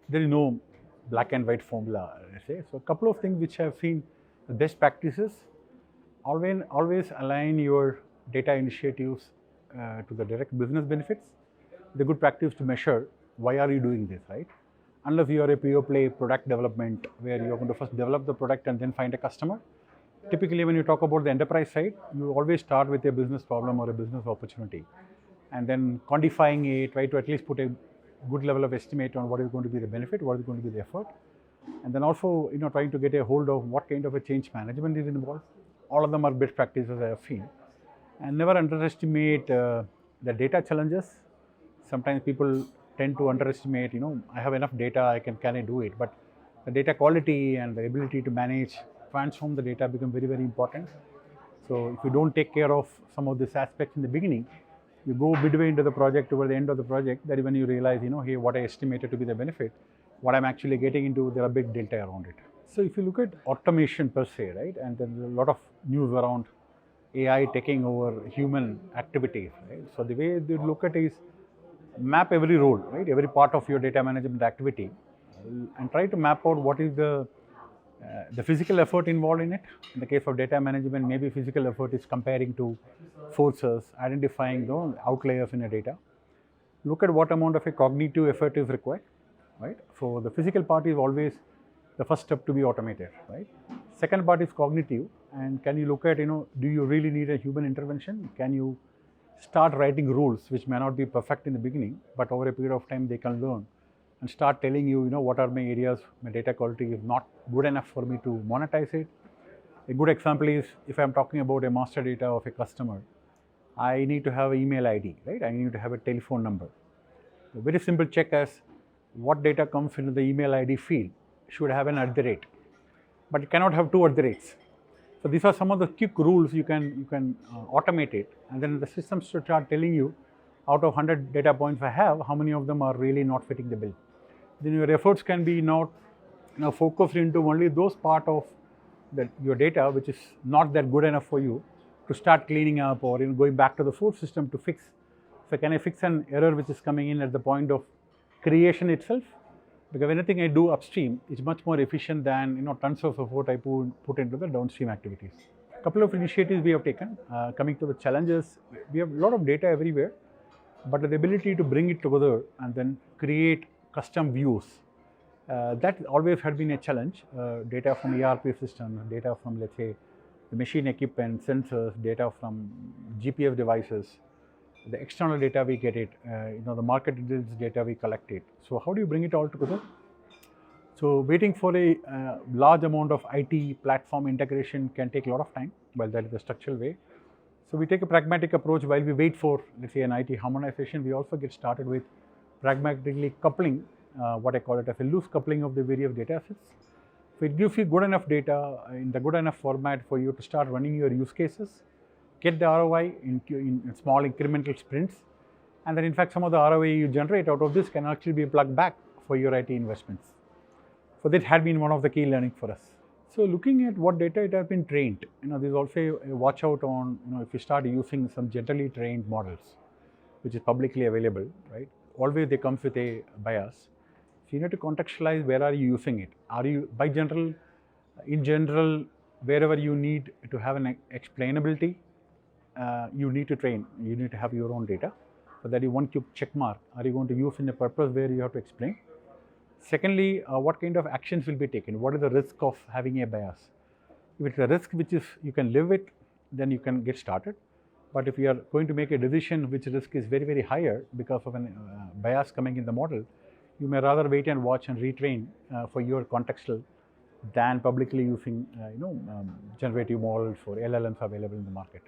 there is no black and white formula, let's say. So a couple of things which I've seen the best practices, always align your data initiatives to the direct business benefits. The good practice to measure why are you doing this, right? Unless you are a pure play product development where you're going to first develop the product and then find a customer. Typically, when you talk about the enterprise side, you always start with a business problem or a business opportunity, and then quantifying it, try to at least put a good level of estimate on what is going to be the benefit, what is going to be the effort, and then also trying to get a hold of what kind of a change management is involved. All of them are best practices I have seen, and never underestimate the data challenges. Sometimes people tend to underestimate. I have enough data, can I do it? But the data quality and the ability to manage, transform the data become very very important. So if you don't take care of some of these aspects in the beginning, you go midway into the project, toward the end of the project, that is when you realize, hey, what I estimated to be the benefit, what I'm actually getting into, there are big delta around it. So if you look at automation per se, right, and there's a lot of news around AI taking over human activities, right? So the way they look at is map every role, right, every part of your data management activity, and try to map out what is the physical effort involved in it. In the case of data management, maybe physical effort is comparing to forces, identifying the outliers in a data. Look at what amount of a cognitive effort is required, right? So the physical part is always the first step to be automated, right? Second part is cognitive, and can you look at, do you really need a human intervention? Can you start writing rules which may not be perfect in the beginning, but over a period of time they can learn and start telling you, what are my areas, my data quality is not good enough for me to monetize it. A good example is if I'm talking about a master data of a customer, I need to have an email ID, right? I need to have a telephone number. A very simple check as what data comes into the email ID field should have an @ but it cannot have two @. So these are some of the quick rules you can automate it, and then the system should start telling you out of 100 data points I have, how many of them are really not fitting the bill. Then your efforts can be not focused into only those part of your data which is not that good enough for you to start cleaning up, or going back to the source system to fix. So can I fix an error which is coming in at the point of creation itself? Because anything I do upstream is much more efficient than tons of effort I put into the downstream activities. A couple of initiatives we have taken. Coming to the challenges, we have a lot of data everywhere, but the ability to bring it together and then create custom views, that always had been a challenge. Data from ERP systems, data from, let's say, the machine equipment, sensors, data from GPS devices, the external data we get it, the market intelligence data we collect it. So how do you bring it all together? So waiting for a large amount of IT platform integration can take a lot of time, while that is the structural way. So we take a pragmatic approach while we wait for, let's say, an IT harmonization. We also get started with pragmatically coupling, what I call it as a loose coupling of the various data sets. So it gives you good enough data in the good enough format for you to start running your use cases, get the ROI in small incremental sprints, and then in fact some of the ROI you generate out of this can actually be plugged back for your IT investments. So that had been one of the key learning for us. So looking at what data it has been trained, there's also a watch out on, if you start using some generally trained models, which is publicly available, right? Always they comes with a bias. So you need to contextualize where are you using it. Are you, in general, wherever you need to have an explainability, you need to train, you need to have your own data. So that is one quick check mark. Are you going to use in a purpose where you have to explain? Secondly, what kind of actions will be taken? What is the risk of having a bias? If it's a risk which is you can live with, then you can get started. But if you are going to make a decision which risk is very, very higher because of a bias coming in the model, you may rather wait and watch and retrain for your contextual than publicly using generative models or LLMs available in the market.